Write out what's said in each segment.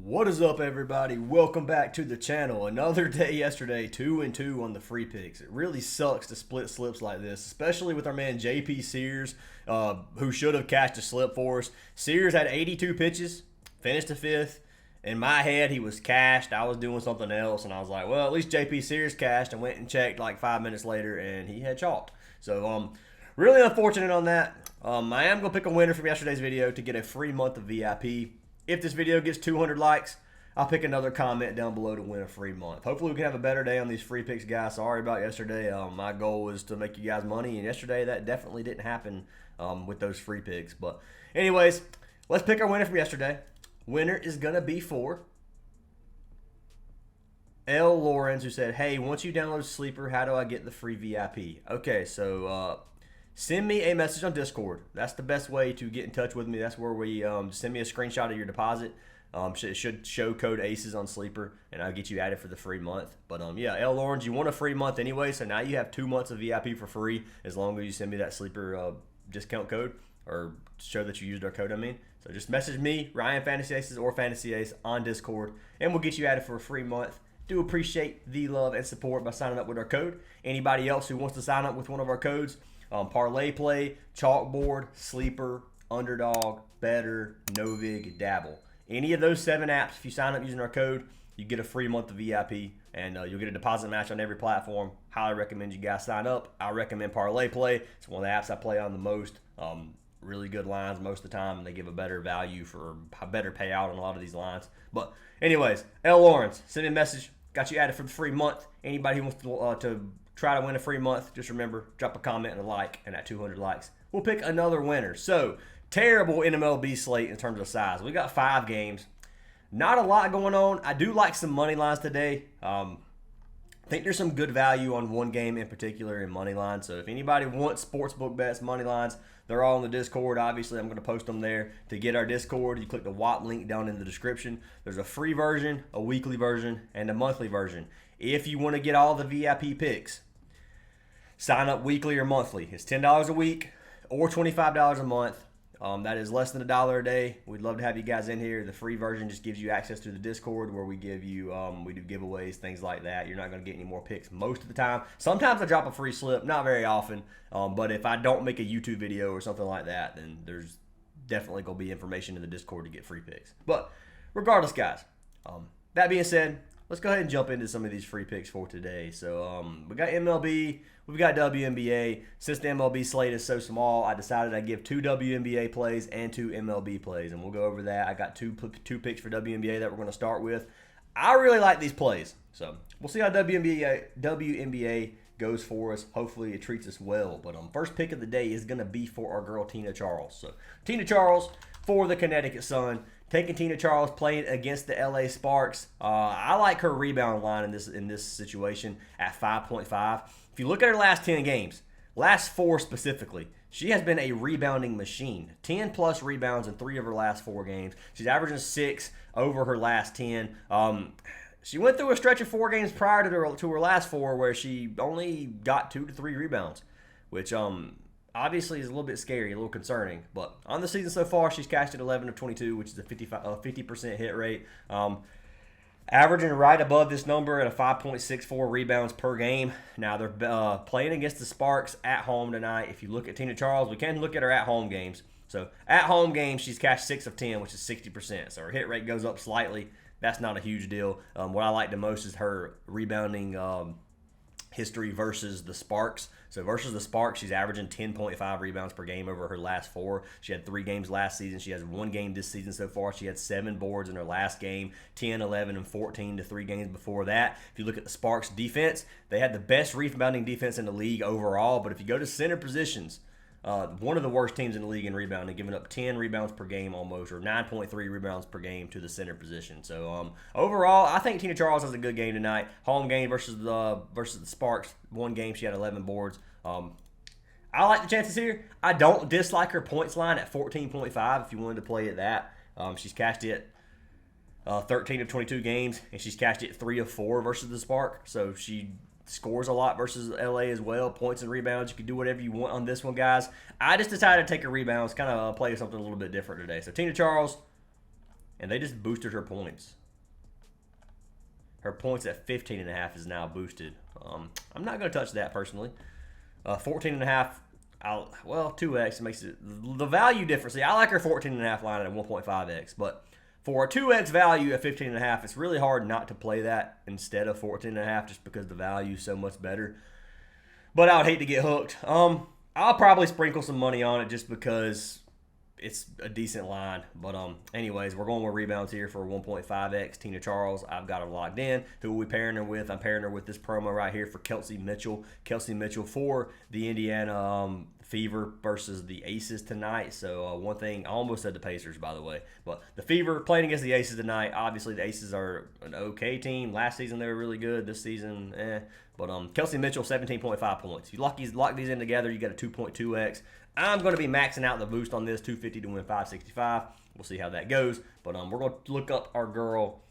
What is up, everybody? Welcome back to the channel. Another day yesterday, 2-2 on the free picks. It really sucks to split slips like this, especially with our man JP Sears, who should have cashed a slip for us. Sears had 82 pitches, finished the fifth. In my head, he was cashed. I was doing something else, and I was like, well, at least JP Sears cashed, and went and checked like 5 minutes later, and he had chalked. So, really unfortunate on that. I am going to pick a winner from yesterday's video to get a free month of VIP. If this video gets 200 likes, I'll pick another comment down below to win a free month. Hopefully we can have a better day on these free picks, guys. Sorry about yesterday. My goal was to make you guys money, and yesterday that definitely didn't happen with those free picks. But anyways, let's pick our winner from yesterday. Winner is going to be for L. Lawrence, who said, hey, once you download Sleeper, how do I get the free VIP? Okay, so send me a message on Discord. That's the best way to get in touch with me. That's where we send me a screenshot of your deposit. It should show code ACES on Sleeper, and I'll get you added for the free month. But yeah, L. Lawrence, you want a free month anyway, so now you have 2 months of VIP for free as long as you send me that Sleeper discount code, or show that you used our code, I mean. So just message me, Ryan Fantasy Aces or Fantasy Ace on Discord, and we'll get you added for a free month. Do appreciate the love and support by signing up with our code. Anybody else who wants to sign up with one of our codes, Parlay Play, Chalkboard, Sleeper, Underdog, Better, Novig, Dabble. Any of those 7 apps, if you sign up using our code, you get a free month of VIP, and you'll get a deposit match on every platform. Highly recommend you guys sign up. I recommend Parlay Play. It's one of the apps I play on the most. Really good lines most of the time, and they give a better value for a better payout on a lot of these lines. But anyways, L. Lawrence, send me a message. Got you added for the free month. Anybody who wants to try to win a free month, just remember, drop a comment and a like, and at 200 likes, we'll pick another winner. So, terrible MLB slate in terms of size. We got 5 games. Not a lot going on. I do like some money lines today. I think there's some good value on one game in particular in money lines. So if anybody wants sportsbook bets, money lines, they're all in the Discord. Obviously, I'm going to post them there. To get our Discord, you click the WAP link down in the description. There's a free version, a weekly version, and a monthly version. If you want to get all the VIP picks, sign up weekly or monthly. It's $10 a week or $25 a month. That is less than $1 a day. We'd love to have you guys in here. The free version just gives you access to the Discord, where we give you, we do giveaways, things like that. You're not going to get any more picks most of the time. Sometimes I drop a free slip, not very often. But if I don't make a YouTube video or something like that, then there's definitely going to be information in the Discord to get free picks. But regardless, guys, that being said, let's go ahead and jump into some of these free picks for today. So we got MLB, we've got WNBA. Since the MLB slate is so small, I decided I'd give 2 WNBA plays and 2 MLB plays, and we'll go over that. I got two picks for WNBA that we're going to start with. I really like these plays, so we'll see how WNBA goes for us. Hopefully it treats us well. But first pick of the day is going to be for our girl Tina Charles. So Tina Charles for the Connecticut Sun. Taking Tina Charles, playing against the LA Sparks. I like her rebound line in this situation at 5.5. If you look at her last 10 games, last 4 specifically, she has been a rebounding machine. 10-plus rebounds in 3 of her last 4 games. She's averaging 6 over her last 10. She went through a stretch of 4 games prior to her last 4 where she only got 2 to 3 rebounds, which obviously is a little bit scary, a little concerning. But on the season so far, she's cashed at 11 of 22, which is a 50% hit rate. Averaging right above this number at a 5.64 rebounds per game. Now, they're playing against the Sparks at home tonight. If you look at Tina Charles, we can look at her at-home games. So, at-home games, she's cashed 6 of 10, which is 60%. So, her hit rate goes up slightly. That's not a huge deal. What I like the most is her rebounding history versus the Sparks. So versus the Sparks, she's averaging 10.5 rebounds per game over her last 4. She had 3 games last season. She has 1 game this season so far. She had 7 boards in her last game, 10, 11, and 14 to 3 games before that. If you look at the Sparks defense, they had the best rebounding defense in the league overall. But if you go to center positions, one of the worst teams in the league in rebounding, giving up 10 rebounds per game almost, or 9.3 rebounds per game to the center position. So overall, I think Tina Charles has a good game tonight. Home game versus the Sparks. 1 game, she had 11 boards. I like the chances here. I don't dislike her points line at 14.5 if you wanted to play at that. She's cashed it 13 of 22 games, and she's cashed it 3 of 4 versus the Spark. So she scores a lot versus LA as well. Points and rebounds. You can do whatever you want on this one, guys. I just decided to take a rebounds, kind of play something a little bit different today. So Tina Charles, and they just boosted her points. Her points at 15.5 is now boosted. I'm not going to touch that personally. 14.5, well, 2x makes it the value difference. See, I like her 14.5 line at 1.5x, but for a 2x value at 15.5, it's really hard not to play that instead of 14.5 just because the value is so much better. But I would hate to get hooked. I'll probably sprinkle some money on it just because it's a decent line. But anyways, we're going with rebounds here for 1.5x. Tina Charles, I've got her locked in. Who are we pairing her with? I'm pairing her with this promo right here for Kelsey Mitchell. Kelsey Mitchell for the Indiana Fever versus the Aces tonight. So one thing, I almost said the Pacers, by the way. But the Fever playing against the Aces tonight. Obviously, the Aces are an okay team. Last season, they were really good. This season, But Kelsey Mitchell, 17.5 points. You lock these in together, you get a 2.2x. I'm going to be maxing out the boost on this, 250 to win 565. We'll see how that goes. But we're going to look up our girl,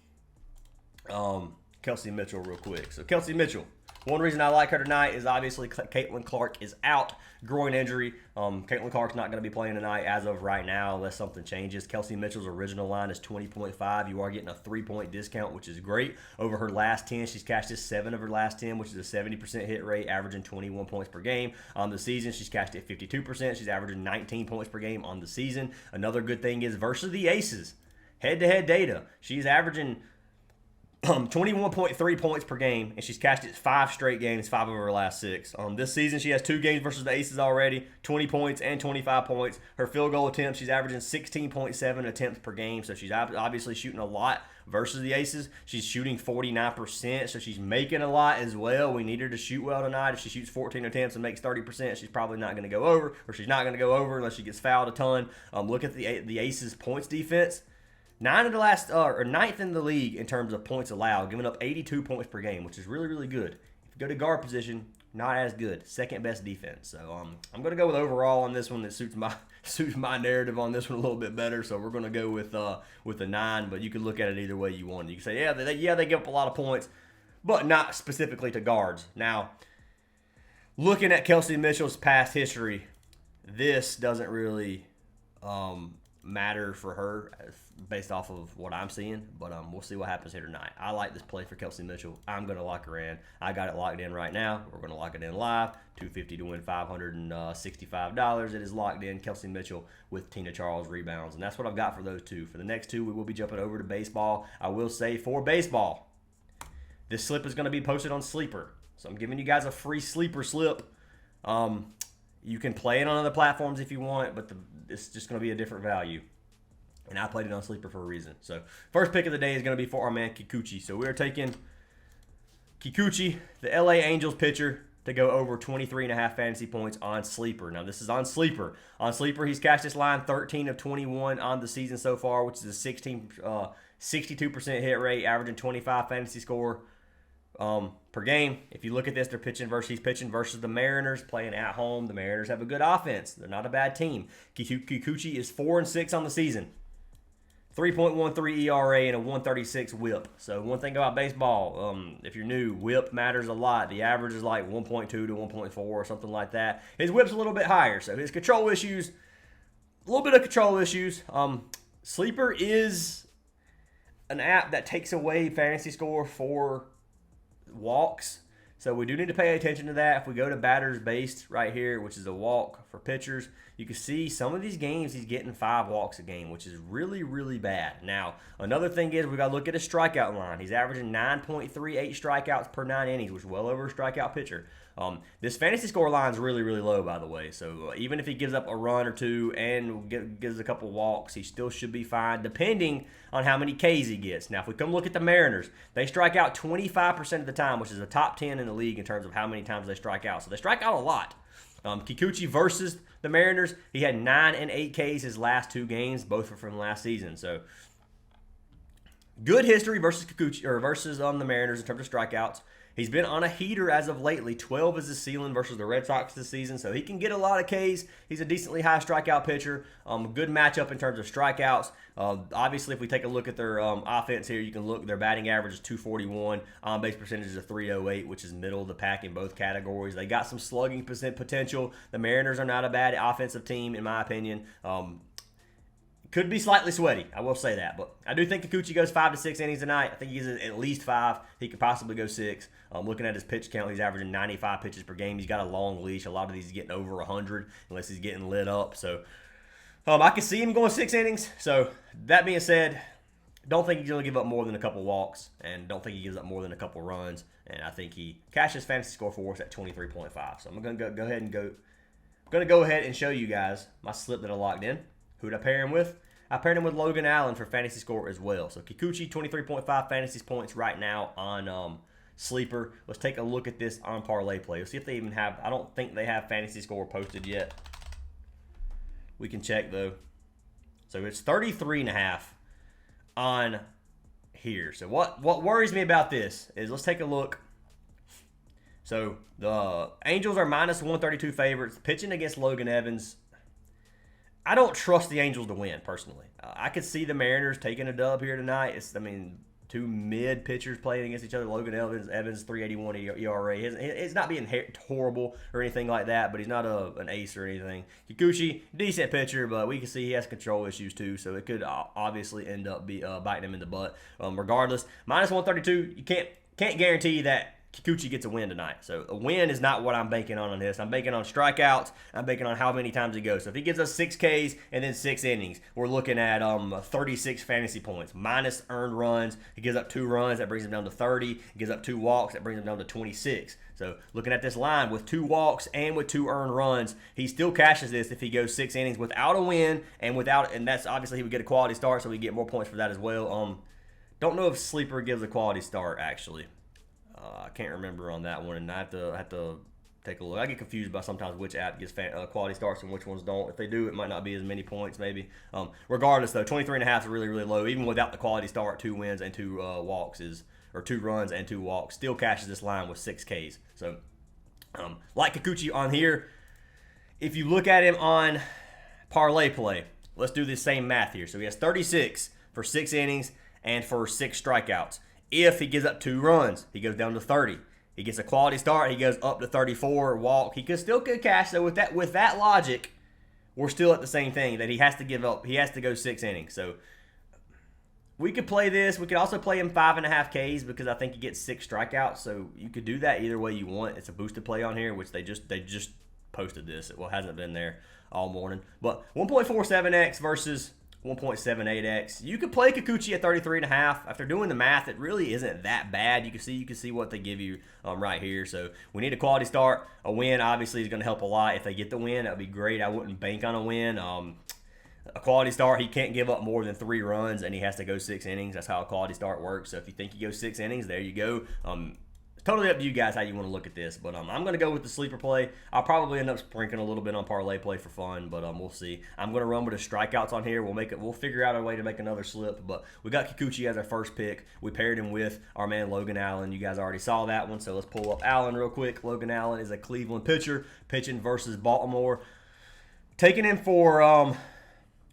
Kelsey Mitchell, real quick. So Kelsey Mitchell, one reason I like her tonight is obviously Caitlin Clark is out, groin injury. Caitlin Clark's not going to be playing tonight as of right now unless something changes. Kelsey Mitchell's original line is 20.5. You are getting a 3-point discount, which is great. Over her last 10, she's cashed just 7 of her last 10, which is a 70% hit rate, averaging 21 points per game. On the season, she's cashed at 52%. She's averaging 19 points per game on the season. Another good thing is versus the Aces, head-to-head data, she's averaging 21.3 points per game, and she's cashed it 5 straight games, 5 of her last 6. This season, she has 2 games versus the Aces already, 20 points and 25 points. Her field goal attempts, she's averaging 16.7 attempts per game, so she's obviously shooting a lot versus the Aces. She's shooting 49%, so she's making a lot as well. We need her to shoot well tonight. If she shoots 14 attempts and makes 30%, she's probably not going to go over, or she's not going to go over unless she gets fouled a ton. Look at the Aces' points defense. 9 of the last, or 9th in the league in terms of points allowed, giving up 82 points per game, which is really, really good. If you go to guard position, not as good. Second best defense. So I'm going to go with overall on this one that suits my narrative on this one a little bit better. So we're going to go with a 9, but you can look at it either way you want. You can say, they give up a lot of points, but not specifically to guards. Now, looking at Kelsey Mitchell's past history, this doesn't really matter for her based off of what I'm seeing, but we'll see what happens here tonight. I like this play for Kelsey Mitchell. I'm going to lock her in. I got it locked in right now. We're going to lock it in live. $250 to win $565. It is locked in. Kelsey Mitchell with Tina Charles rebounds, and that's what I've got for those two. For the next two, we will be jumping over to baseball. I will say for baseball, this slip is going to be posted on Sleeper, so I'm giving you guys a free Sleeper slip. You can play it on other platforms if you want, but it's just going to be a different value. And I played it on Sleeper for a reason. So, first pick of the day is going to be for our man Kikuchi. So, we're taking Kikuchi, the LA Angels pitcher, to go over 23.5 fantasy points on Sleeper. Now, this is on Sleeper. On Sleeper, he's cashed this line 13 of 21 on the season so far, which is a 62% hit rate, averaging 25 fantasy score per game. If you look at this, he's pitching versus the Mariners, playing at home. The Mariners have a good offense. They're not a bad team. Kikuchi is 4-6 on the season. 3.13 ERA and a 136 whip. So one thing about baseball, if you're new, whip matters a lot. The average is like 1.2 to 1.4 or something like that. His whip's a little bit higher, so his control issues, a little bit of control issues. Sleeper is an app that takes away fantasy score for walks. So we do need to pay attention to that. If we go to batters based right here, which is a walk for pitchers, you can see some of these games he's getting 5 walks a game, which is really, really bad. Now, another thing is we got to look at his strikeout line. He's averaging 9.38 strikeouts per 9 innings, which is well over a strikeout pitcher. This fantasy score line is really, really low, by the way. So even if he gives up a run or two and gives a couple walks, he still should be fine, depending on how many Ks he gets. Now, if we come look at the Mariners, they strike out 25% of the time, which is a top 10 in the league in terms of how many times they strike out. So they strike out a lot. Kikuchi versus the Mariners, he had 9 and 8 Ks his last 2 games. Both were from last season. So good history versus Kikuchi, or versus the Mariners in terms of strikeouts. He's been on a heater as of lately. 12 is his ceiling versus the Red Sox this season, so he can get a lot of Ks. He's a decently high strikeout pitcher. Good matchup in terms of strikeouts. Obviously, if we take a look at their offense here, you can look. Their batting average is 241. On-base percentage is a 308, which is middle of the pack in both categories. They got some slugging potential. The Mariners are not a bad offensive team, in my opinion. Could be slightly sweaty, I will say that. But I do think Kikuchi goes 5 to 6 innings tonight. I think he gets at least 5. He could possibly go 6. Looking at his pitch count, he's averaging 95 pitches per game. He's got a long leash. A lot of these he's getting over 100 unless he's getting lit up. So I can see him going 6 innings. So that being said, don't think he's going to give up more than a couple walks, and don't think he gives up more than a couple runs. And I think he cashes fantasy score for us at 23.5. So I'm going to go ahead and show you guys my slip that I locked in. Who did I pair him with? I paired him with Logan Allen for fantasy score as well. So Kikuchi, 23.5 fantasy points right now on Sleeper. Let's take a look at this on Parlay Play. Let's see if they even have, I don't think they have fantasy score posted yet. We can check though. So it's 33.5 on here. So what worries me about this is, let's take a look. So the Angels are minus 132 favorites, pitching against Logan Evans. I don't trust the Angels to win, personally. I could see the Mariners taking a dub here tonight. Two mid pitchers playing against each other. Logan Evans 3.81 ERA. It's not being horrible or anything like that, but he's not an ace or anything. Kikuchi, decent pitcher, but we can see he has control issues too, so it could obviously end up biting him in the butt. Regardless, minus 132, you can't guarantee that Kikuchi gets a win tonight. So a win is not what I'm banking on this. I'm banking on strikeouts. I'm banking on how many times he goes. So if he gives us 6 Ks and then 6 innings, we're looking at 36 fantasy points. Minus earned runs. He gives up 2 runs. That brings him down to 30. He gives up 2 walks. That brings him down to 26. So looking at this line, with 2 walks and with 2 earned runs, he still cashes this if he goes 6 innings without a win and that's obviously he would get a quality start, so we get more points for that as well. Don't know if Sleeper gives a quality start, actually. I can't remember on that one, and I have to take a look. I get confused by sometimes which app gives quality starts and which ones don't. If they do, it might not be as many points, maybe. Regardless, though, 23.5 is really, really low. Even without the quality start, 2 wins and 2 walks or 2 runs and 2 walks, still cashes this line with 6 Ks. So, like Kikuchi on here, if you look at him on Parlay Play, let's do the same math here. So he has 36 for 6 innings and for 6 strikeouts. If he gives up 2 runs, he goes down to 30. He gets a quality start, he goes up to 34. Walk, he could still cash. So with that logic, we're still at the same thing, that he has to give up. He has to go 6 innings. So we could play this. We could also play him 5.5 Ks because I think he gets 6 strikeouts. So you could do that either way you want. It's a boosted play on here, which they just posted this. It hasn't been there all morning. But 1.47x versus 1.78x. You could play Kikuchi at 33.5. After doing the math, it really isn't that bad. You can see what they give you right here. So we need a quality start. A win obviously is going to help a lot. If they get the win, that would be great. I wouldn't bank on a win. A quality start, he can't give up more than 3 runs, and he has to go 6 innings. That's how a quality start works. So if you think he goes 6 innings, there you go. Totally up to you guys how you want to look at this, but I'm going to go with the sleeper play. I'll probably end up sprinkling a little bit on Parlay Play for fun, but we'll see. I'm going to run with the strikeouts on here. We'll figure out a way to make another slip, but we got Kikuchi as our first pick. We paired him with our man Logan Allen. You guys already saw that one, so let's pull up Allen real quick. Logan Allen is a Cleveland pitcher pitching versus Baltimore. Taking him for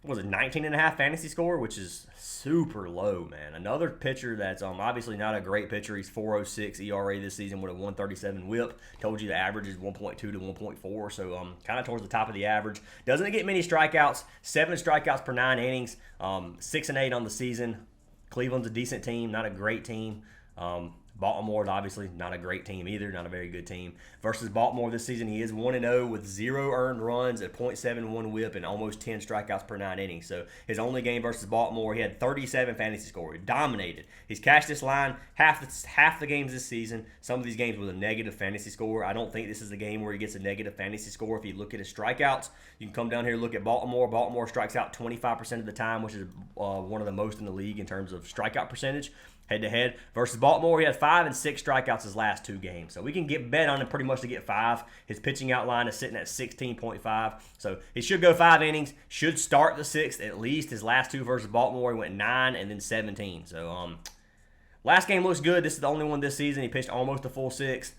19.5 fantasy score, which is super low, man. Another pitcher that's obviously not a great pitcher. He's 4.06 ERA this season with a 1.37 WHIP. Told you the average is 1.2 to 1.4, so kind of towards the top of the average. Doesn't get many strikeouts. 7 strikeouts per 9 innings. 6-8 on the season. Cleveland's a decent team, not a great team. Baltimore is obviously not a great team either, not a very good team. Versus Baltimore this season, he is 1-0 with 0 earned runs, a .71 WHIP, and almost 10 strikeouts per 9 innings. So his only game versus Baltimore, he had 37 fantasy score. He dominated. He's cashed this line half the games this season. Some of these games with a negative fantasy score. I don't think this is a game where he gets a negative fantasy score. If you look at his strikeouts, you can come down here and look at Baltimore. Baltimore strikes out 25% of the time, which is one of the most in the league in terms of strikeout percentage. Head-to-head versus Baltimore, he had 5 and 6 strikeouts his last 2 games. So we can get bet on him pretty much to get 5. His pitching outline is sitting at 16.5. So he should go 5 innings, should start the 6th at least. His last 2 versus Baltimore, he went 9 and then 17. So last game looks good. This is the only one this season. He pitched almost a full 6.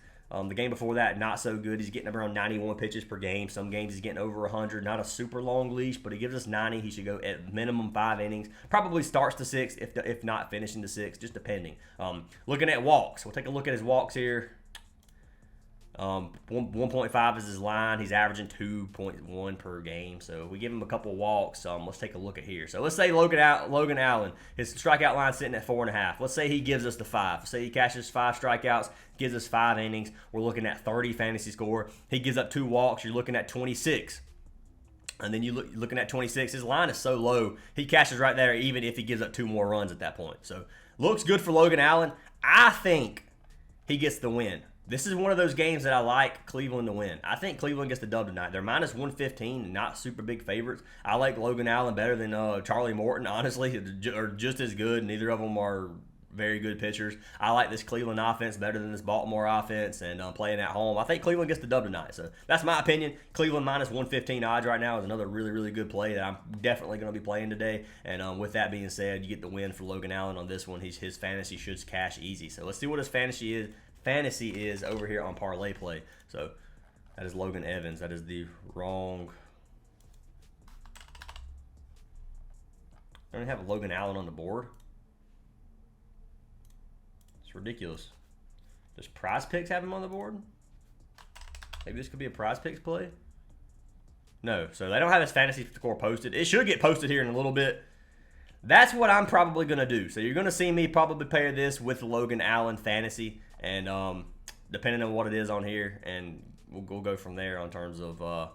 The game before that, not so good. He's getting around 91 pitches per game. Some games he's getting over 100. Not a super long leash, but he gives us 90. He should go at minimum 5 innings. Probably starts the 6th, if not finishing the 6th, just depending. Looking at walks. We'll take a look at his walks here. 1.5 is his line. He's averaging 2.1 per game. So we give him a couple walks. Let's take a look at here. So let's say Logan Allen, his strikeout line sitting at 4.5. Let's say he gives us the 5. Let's say he catches 5 strikeouts, gives us 5 innings. We're looking at 30 fantasy score. He gives up 2 walks. You're looking at 26. And then you're looking at 26. His line is so low. He cashes right there even if he gives up 2 more runs at that point. So looks good for Logan Allen. I think he gets the win. This is one of those games that I like Cleveland to win. I think Cleveland gets the dub tonight. They're minus 115, not super big favorites. I like Logan Allen better than Charlie Morton, honestly, or just as good. Neither of them are very good pitchers. I like this Cleveland offense better than this Baltimore offense, and playing at home. I think Cleveland gets the dub tonight. So that's my opinion. Cleveland minus 115 odds right now is another really, really good play that I'm definitely going to be playing today. And with that being said, you get the win for Logan Allen on this one. His fantasy should cash easy. So let's see what his fantasy is over here on parlay play. So that is Logan Evans. That is the wrong. I don't have Logan Allen on the board. It's ridiculous. Does Prizepicks have him on the board? Maybe this could be a Prizepicks play. No, so they don't have his fantasy score posted. It should get posted here in a little bit. That's what I'm probably going to do. So you're going to see me probably pair this with Logan Allen fantasy. And depending on what it is on here, and we'll go from there on terms of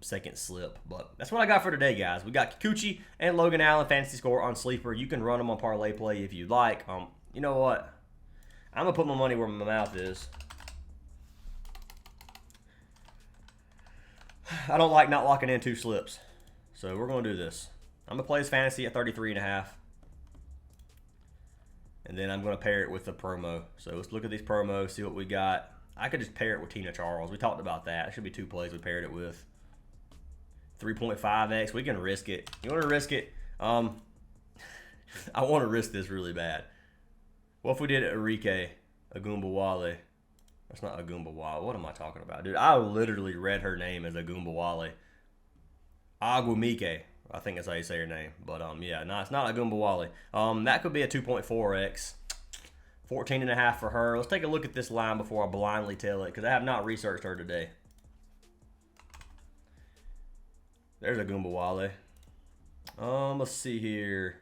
second slip. But that's what I got for today, guys. We got Kikuchi and Logan Allen fantasy score on Sleeper. You can run them on parlay play if you like. You know what? I'm going to put my money where my mouth is. I don't like not locking in 2 slips. So we're going to do this. I'm going to play his fantasy at 33.5. And then I'm going to pair it with the promo. So let's look at these promos, see what we got. I could just pair it with Tina Charles. We talked about that. It should be 2 plays we paired it with. 3.5x. We can risk it. You want to risk it? I want to risk this really bad. What if we did Enrique Agumbawale? That's not Agumbawale. What am I talking about? Dude, I literally read her name as Agumbawale. Aguimike. I think that's how you say her name. But, yeah, no, it's not Agumbawale. That could be a 2.4x. 14.5 for her. Let's take a look at this line before I blindly tell it, because I have not researched her today. There's Agumbawale. Let's see here.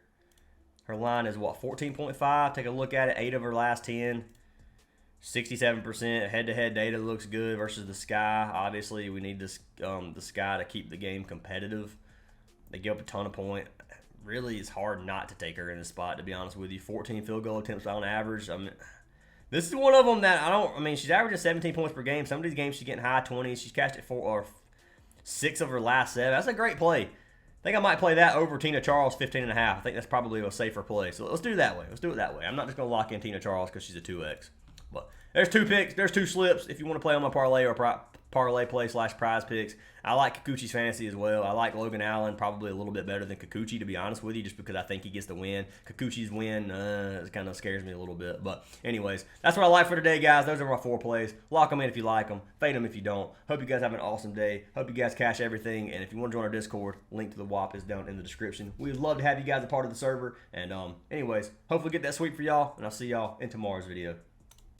Her line is, what, 14.5? Take a look at it. 8 of her last 10. 67% head-to-head data looks good versus the Sky. Obviously, we need this the Sky to keep the game competitive. They give up a ton of points. Really, it's hard not to take her in this spot, to be honest with you. 14 field goal attempts on average. I mean, this is one of them that she's averaging 17 points per game. Some of these games she's getting high 20s. She's cashed it 4 or 6 of her last 7. That's a great play. I think I might play that over Tina Charles 15.5. I think that's probably a safer play. So let's do it that way. Let's do it that way. I'm not just going to lock in Tina Charles because she's a 2x. But there's 2 picks. There's 2 slips. If you want to play on my parlay or parlay play / Prizepicks. I like Kikuchi's fantasy as well. I like Logan Allen probably a little bit better than Kikuchi, to be honest with you, just because I think he gets the win. Kikuchi's win it kind of scares me a little bit. But anyways, that's what I like for today, guys. Those are my 4 plays. Lock them in if you like them. Fade them if you don't. Hope you guys have an awesome day. Hope you guys cash everything. And if you want to join our Discord, link to the WAP is down in the description. We would love to have you guys a part of the server. And anyways, hopefully get that sweep for y'all. And I'll see y'all in tomorrow's video.